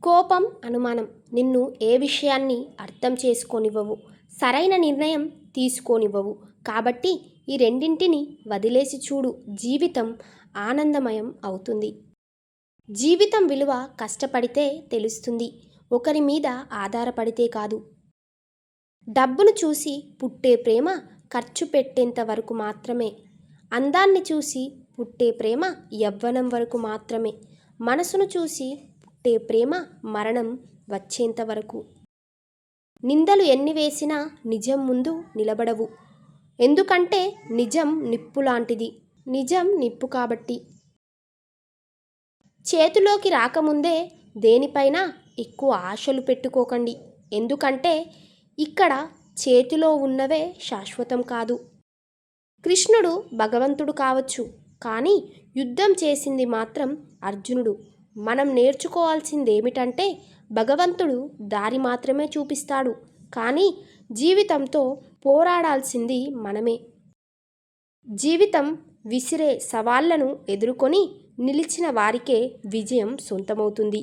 కోపం, అనుమానం నిన్ను ఏ విషయాన్ని అర్థం చేసుకోనివ్వవు, సరైన నిర్ణయం తీసుకోనివ్వవు. కాబట్టి ఈ రెండింటిని వదిలేసి చూడు, జీవితం ఆనందమయం అవుతుంది. జీవితం విలువ కష్టపడితే తెలుస్తుంది, ఒకరి మీద ఆధారపడితే కాదు. డబ్బును చూసి పుట్టే ప్రేమ ఖర్చు పెట్టేంత వరకు మాత్రమే. అందాన్ని చూసి పుట్టే ప్రేమ యవ్వనం వరకు మాత్రమే. మనసును చూసి పుట్టే ప్రేమ మరణం వచ్చేంత వరకు. నిందలు ఎన్ని వేసినా నిజం ముందు నిలబడవు. ఎందుకంటే నిజం నిప్పు లాంటిది. నిజం నిప్పు కాబట్టి. చేతిలోకి రాకముందే దేనిపైన ఎక్కువ ఆశలు పెట్టుకోకండి. ఎందుకంటే ఇక్కడ చేతిలో ఉన్నవే శాశ్వతం కాదు. కృష్ణుడు భగవంతుడు కావచ్చు, కానీ యుద్ధం చేసింది మాత్రం అర్జునుడు. మనం నేర్చుకోవాల్సిందేమిటంటే భగవంతుడు దారి మాత్రమే చూపిస్తాడు, కానీ జీవితంతో పోరాడాల్సింది మనమే. జీవితం విసిరే సవాళ్లను ఎదుర్కొని నిలిచిన వారికే విజయం సొంతమవుతుంది.